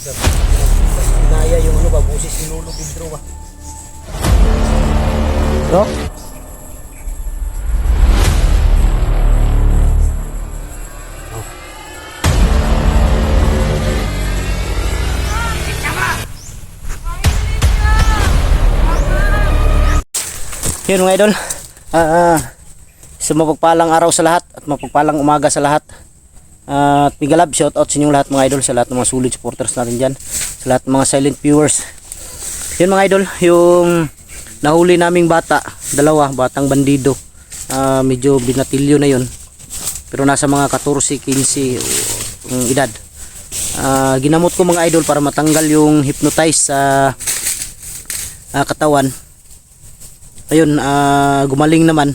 Inaya yung ano ba, busis ni Lolo Pedro ba? Bro? Yun mga idol, sa mapagpalang araw sa lahat at mapagpalang umaga sa lahat. At Migalab, shout out sa inyong lahat mga idol, sa lahat ng mga solid supporters natin dyan, sa lahat ng mga silent viewers. Yun mga idol, yung nahuli naming bata, dalawa, batang bandido, medyo binatilyo na yun, pero nasa mga 14, 15 ang edad. Ginamot ko mga idol para matanggal yung hypnotize sa katawan. Ayun, gumaling naman.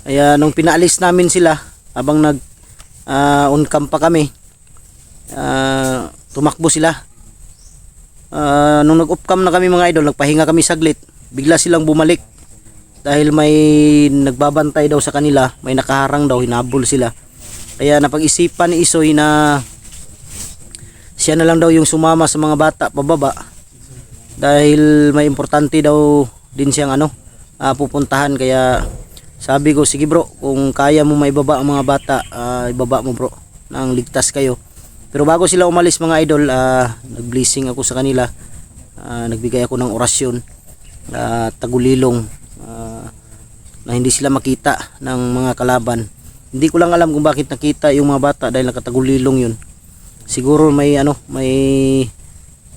Kaya nung pinaalis namin sila, habang nag on cam pa kami, tumakbo sila. Nung nag off cam na kami mga idol, nagpahinga kami saglit, bigla silang bumalik dahil may nagbabantay daw sa kanila, may nakaharang daw, hinabol sila. Kaya napag-isipan ni Isoy na siya na lang daw yung sumama sa mga bata pababa, dahil may importante daw din siyang pupuntahan. Kaya sabi ko, sige bro, kung kaya mo maibaba ang mga bata, ibaba mo bro, nang ligtas kayo. Pero bago sila umalis mga idol, nag-blessing ako sa kanila, nagbigay ako ng orasyon, tagulilong, na hindi sila makita ng mga kalaban. Hindi ko lang alam kung bakit nakita yung mga bata, dahil nakatagulilong yun. Siguro may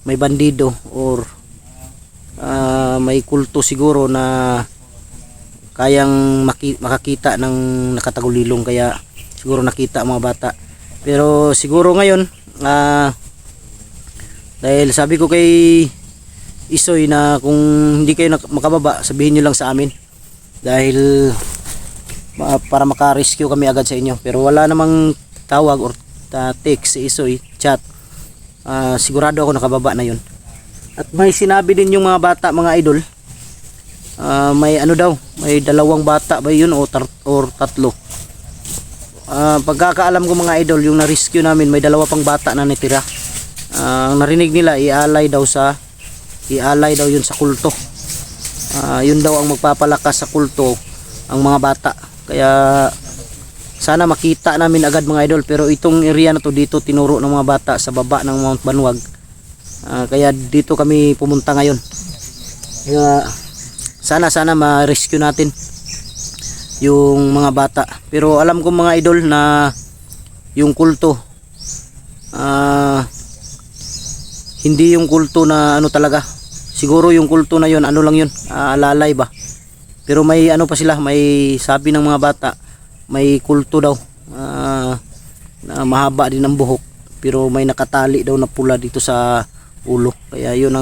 may bandido or may kulto siguro na kayang makakita ng nakatagulilong, kaya siguro nakita mga bata. Pero siguro ngayon, dahil sabi ko kay Isoy na kung hindi kayo makababa, sabihin nyo lang sa amin, dahil para maka-rescue kami agad sa inyo. Pero wala namang tawag or text si Isoy, chat. Sigurado ako nakababa na yun. At may sinabi din yung mga bata mga idol, may daw, may dalawang bata ba yun or tatlo. Pagkakaalam ko mga idol, yung na-rescue namin, may dalawa pang bata na natira. Ang narinig nila, ialay daw yun sa kulto. Yun daw ang magpapalakas sa kulto, ang mga bata. Kaya sana makita namin agad mga idol. Pero itong area na to, dito tinuro ng mga bata sa baba ng Mount Banwag. Kaya dito kami pumunta ngayon. Kaya sana ma-rescue natin yung mga bata. Pero alam ko mga idol na yung kulto, hindi yung kulto na talaga. Siguro yung kulto na yun, lang yun, alalay ba. Pero may pa sila, may sabi ng mga bata, may kulto daw, na mahaba din ang buhok, pero may nakatali daw na pula dito sa ulo. Kaya yun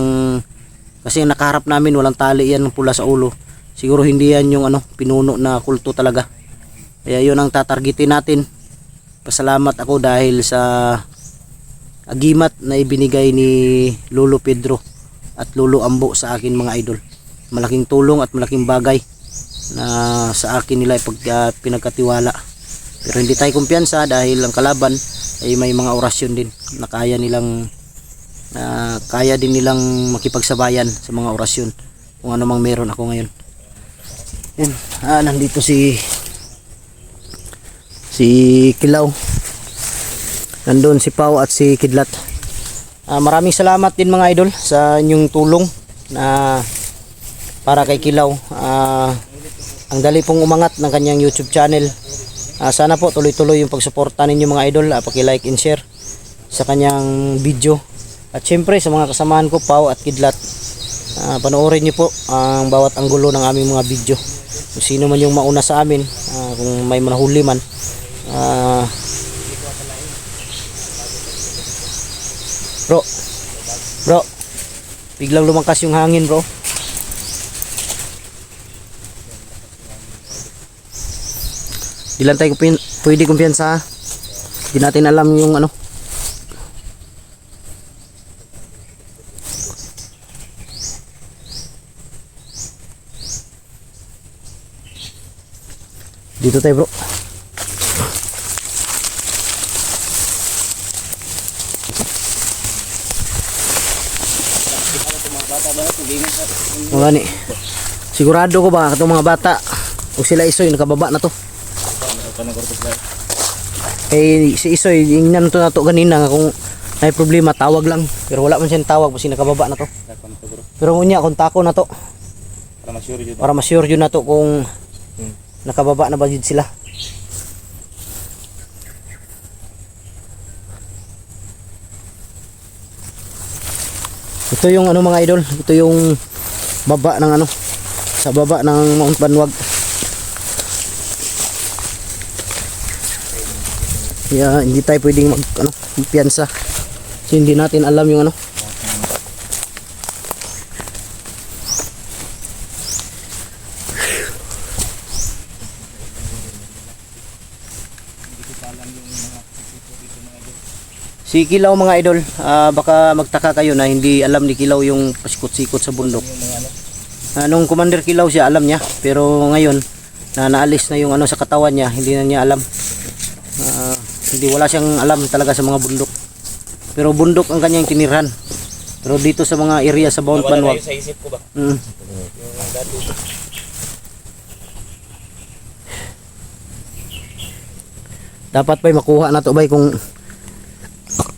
kasi ang nakaharap namin, walang tali yan, pula sa ulo. Siguro hindi yan yung pinuno na kulto talaga. Kaya yun ang tatargetin natin. Pasalamat ako dahil sa agimat na ibinigay ni Lolo Pedro at Lolo Ambo sa akin mga idol. Malaking tulong at malaking bagay na sa akin nila pinagkatiwala. Pero hindi tayo kumpiyansa dahil ang kalaban ay may mga orasyon din na kaya din nilang makipagsabayan sa mga orasyon kung ano mang meron ako ngayon. Yan, nandito si Kilaw, nandun si Pau at si Kidlat. Maraming salamat din mga idol sa inyong tulong na para kay Kilaw. Ang dali pong umangat ng kanyang YouTube channel. Sana po tuloy-tuloy yung pagsuporta ninyo mga idol. Paki-like and share sa kanyang video. At syempre sa mga kasamahan ko, Pau at Kidlat, panoorin nyo po ang bawat anggulo ng aming mga video. Kung sino man yung mauna sa amin, kung may manahuli man, bro, biglang lumangkas yung hangin bro. Di lang tayo pwede kumpiyansa. Di natin alam yung dito tayo bro. Bata ba ito? Gingan sa... Mga ni. Sigurado ko ba itong mga bata o sila Isoy nakababa na to. Eh si Isoy ingnan to na to ganina nga kung may problema tawag lang pero wala man siyang tawag kasi nakababa na to. Pero ngunya kung tako na to para ma-sure yun na to kung nakababa na ba yun sila. Ito yung ano mga idol, ito yung baba ng ano, sa baba ng Mount Banwag. Kaya hindi tayo pwedeng mag ano, kumpiyansa. Kasi hindi natin alam yung ano. Si Kilaw mga idol, baka magtaka kayo na hindi alam ni Kilaw yung pasikot-sikot sa bundok. Nung Commander Kilaw siya alam niya, pero ngayon na naalis na yung ano sa katawan niya, hindi na niya alam. Hindi wala siyang alam talaga sa mga bundok. Pero bundok ang kanyang tinirhan. Pero dito sa mga area sa Mount Banwag. Sa isip ko ba? Mm. Yung dati. Dapat ba'y makuha na to ba'y kung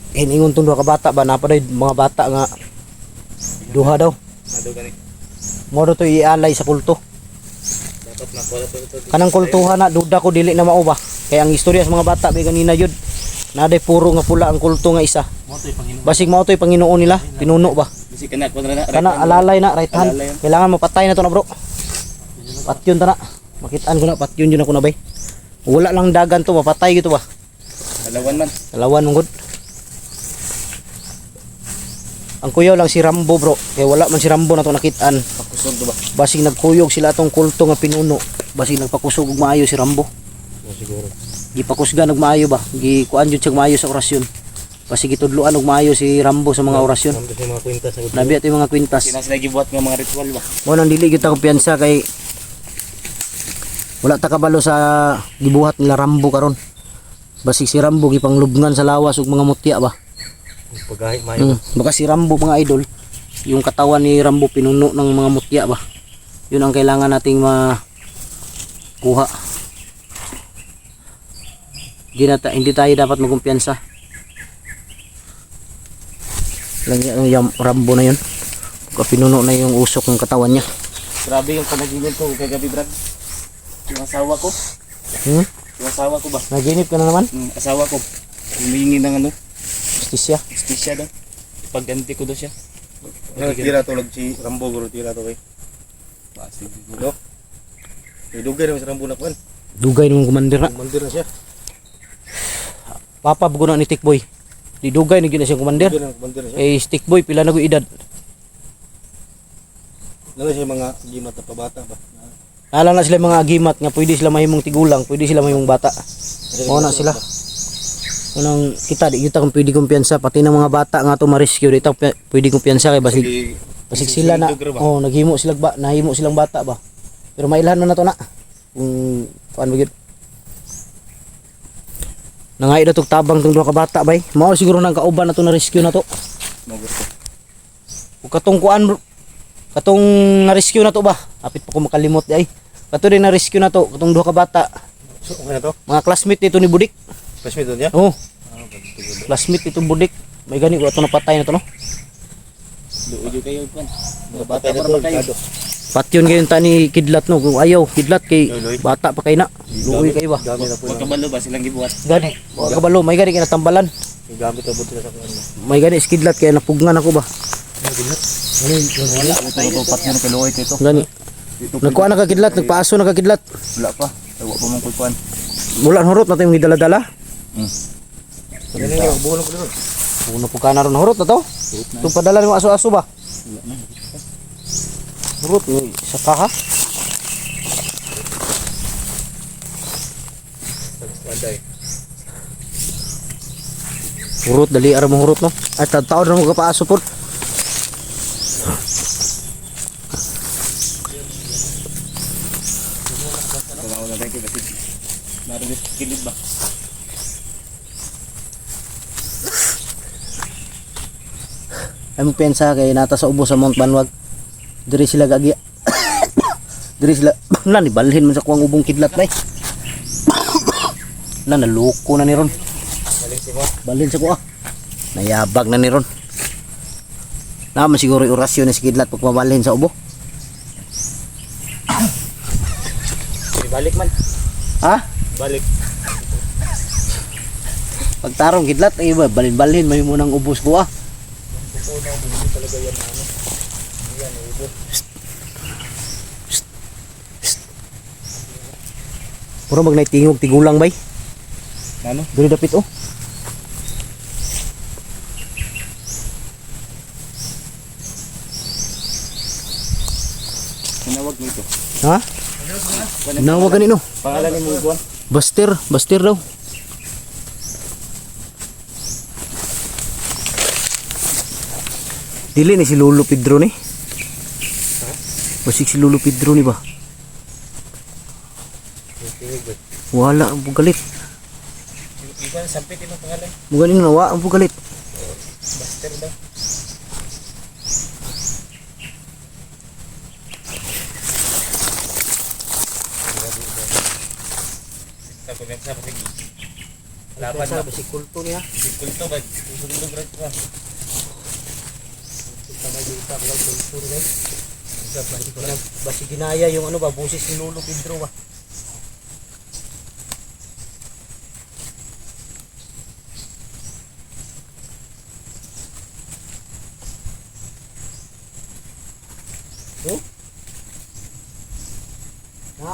hiningon tong duha ka bata ba napaday mga bata nga duha daw. Nado gani. Mo to ialay sa kulto. Dapat nakuha ito. Kanang kultuhan na duda ko dili na mao ba. Kaya ang istorya sa mga bata bay ganina yun. Naday puro nga pula ang kulto nga isa. Basig mao to'y Panginoon nila, pinuno ba. Bisi kana ko na. Kana alalay na right hand. Kailangan mapatay na to na bro. Patyon ta na. Makitaan ko na patyon yun ako na bay. Wala lang dagan to mapatay gito ba. Dalawan man. Dalawan mong good. Ang kuyaw lang si Rambo bro. Kaya wala man si Rambo na to nakitaan. Pakusog to ba? Basig nagkuyog sila atong kulto nga pinuno. Basig nagpakusog og maayo si Rambo. Siguro. Gipakusgan og maayo ba? Gikuan jud siya maayo sa orasyon. Basig gitudloan og maayo si Rambo sa mga orasyon. Nandito yung mga kwintas sa Nabi ato yung mga kwintas. Sina sila gibuhat nga mga ritual ba? Mo nang dili gyud ta kumpiyansa kay wala ta kabalo sa gibuhat nila Rambo karon. Basig si Rambo gipanglubngan sa lawas og mga mutya ba. Pagahi mayo. Baka si Rambo mga idol, yung katawan ni Rambo pinuno ng mga mutya ba. Yun ang kailangan nating makuha. Hindi tayo dapat magkumpiyansa. Lang yung Rambo na yun. Baka pinuno na yung usok ng katawan niya. Grabe yung panaginip ko kay gabi Brad. Yung asawa ko. Yung asawa ko ba? Naginip ka na naman? Asawa ko. Humingi ng ano? Justisya. Justisya daw. Pagganti ko daw siya. Tira to lag si Rambo guro tira to kay. Basig. No. Dugay naman si Rambo na kuan. Dugay ng commander na. Commander na siya. Papa bugo na ni Tikboy. Di dugay ni gina siyang commander. Commander na siya. Eh Tikboy pila na go edad. Nala siya mga gimat na pabata ba. Alam na sila mga agimat nga pwede sila mahimong tigulang, pwede sila mahimong bata. Mao na sila. Unang kita di kita kung pwede kumpiyansa pati ng mga bata nga to ma-rescue dito pwede kumpiyansa kay basig sila na naghimo sila ba nahimo silang bata ba. Pero mailhan man na to na. Kung paano gyud. Nangay na tog tabang tong duha ka bata bay. Mao siguro nang kauban na to na rescue na to. Ug katong kuan katong na-rescue na to ba? Apit pa ko makalimot di ay. Kato din na-rescue na to katong duha ka bata. So ano to? Mga classmate nito ni Budik. Classmate niya? Oh. Classmate itong Budik. May gani ko ato napatay na to no. Duujo kayo pan. Mga bata na to. Patyon kayo ta ni Kidlat no. Kung ayaw Kidlat kay bata pa kay na. Luoy kayo ba? Gamit na po. Huwag kabalo ba silang gibuhat? Gani. Wa kabalo may gani kay natambalan. Gamit na buti na sa kuan. May gani si Kidlat kay napugnan ako ba. Wala. Ito patyo na kaluoy kayo to. Gani. Nagkuha na ka Kidlat, nagpaaso na ka Kidlat. Wala pa. Tawa pa mong kuan. Mula horot natin yung gidala-dala. Ano yung buhon ko doon? Puno po ka na ron horot na to. Itong padala ng aso-aso ba? Horot ni sa kaha. Horot dali ara mo horot no. At taon na mo ka paaso po. Tawa na tayo kasi. Narinig kilid ba? Ay mo pensa kay nata sa ubo sa Mount Banwag. Diri sila gagi. Diri sila na ni balhin man sa kuang ubong kidlat bay. Na naloko na ni ron. Balik si mo. Balhin sa kuha. Nayabag na ni ron. Naman siguro yung orasyon ni si kidlat pag mabalhin sa ubo. Balik man. Ha? Balik. Pagtarong kidlat ay balhin-balhin may munang ubos kuha. Totoo na hindi talaga yan ano. Yan ubo. Puro magnaitingog tigulang bay. Ano? Diri dapit oh. Tinawag mo ito. Ha? Nawag ganino. Pangalan ni mo buwan? Baster daw. Dili ni si Lolo Pedro ni. Basig si Lolo Pedro ni ba? Wala ang bugalit. Iba sampit mo pangalan. Mugaling nawa ang bugalit. Buster daw. Tako na sa pag laban na si kulto niya. bikul to ba susunod ra ko. Basi ginaya yung ano ba, busis ni Lolo Pedro ba? Oh?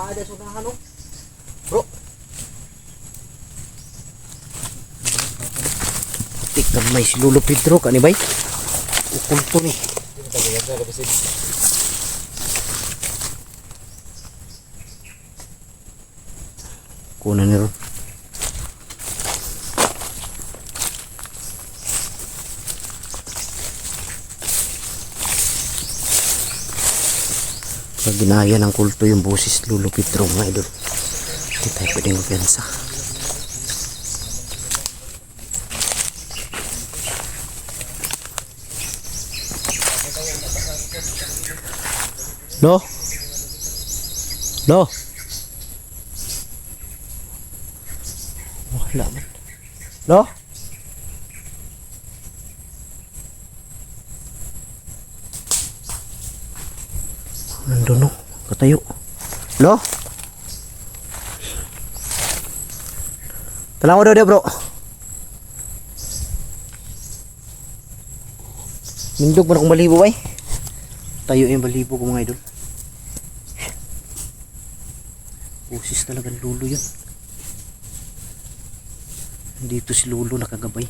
Ada sunahan oh. Bro. Tikam may si Lolo Pedro kanibay. Ukulto ni. Kunan ni ron. Pag ginaya ng kulto yung boses Lolo Pedro mga idol, hindi tayo pwedeng mapiyansa. Lo? Lo? Wala man. Lo? Nandun no, katayo. Lo? Tanaw daw dia bro. Mindog man akong balibo bay. Tayo yung balibo ko mga idol. Pusis talagang lulo yun. Dito si Lulo nakagabay.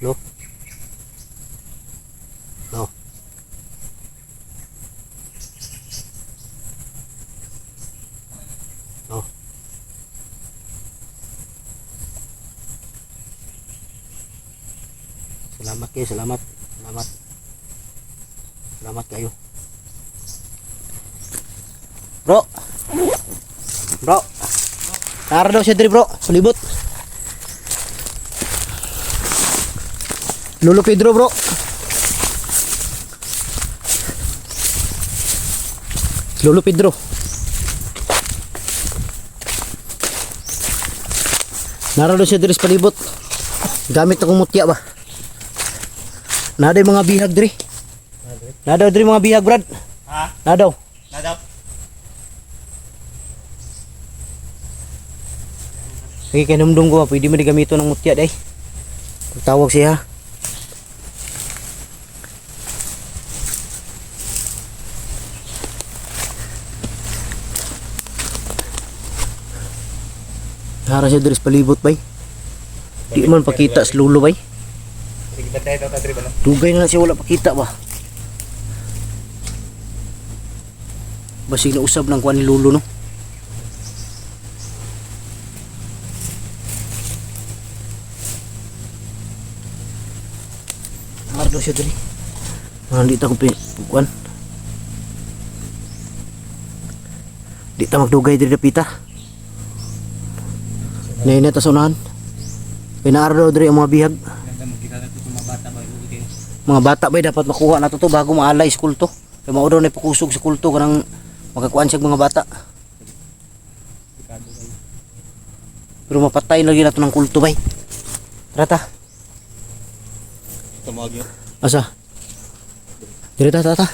Lo? No. No. Salamat kayo, salamat. Salamat. Salamat kayo. Bro. Bro. Tara daw siya diri bro, sulibot. Lolo Pedro bro. Lolo Pedro. Narado siya diri sa palibot. Gamit akong mutya ba. Naday mga bihag diri. Nadaw diri mga bihag brad. Ha? Nadaw. Nadaw. Kaya kinumdum ko pwede mo di gamito ng mutya day. Tawag siya. Hara siya diri sa palibot bay. Di man pakita sa Lulo bay. Sige, bantay daw ta diri ba no? Dugay na siya wala pakita ba. Basig na usab ng kuan ni Lulo, no. Mardo siya dali. Hindi ta ko kuan. Di ta magdugay diri dapita. Nay na ta sa unahan. Pinaardo diri ang mga bihag. Ganda magkita na ito sa mga bata ba? Okay. Mga bata ba dapat makuha na to bago maalay sa kulto. Kaya mao daw na pakusog sa kulto kanang makakuan siya mga bata. Pikado kayo. Pero mapatay na gyud nato ng kulto bay. Tara ta. Tumawag yun. Asa? Diri ta ta.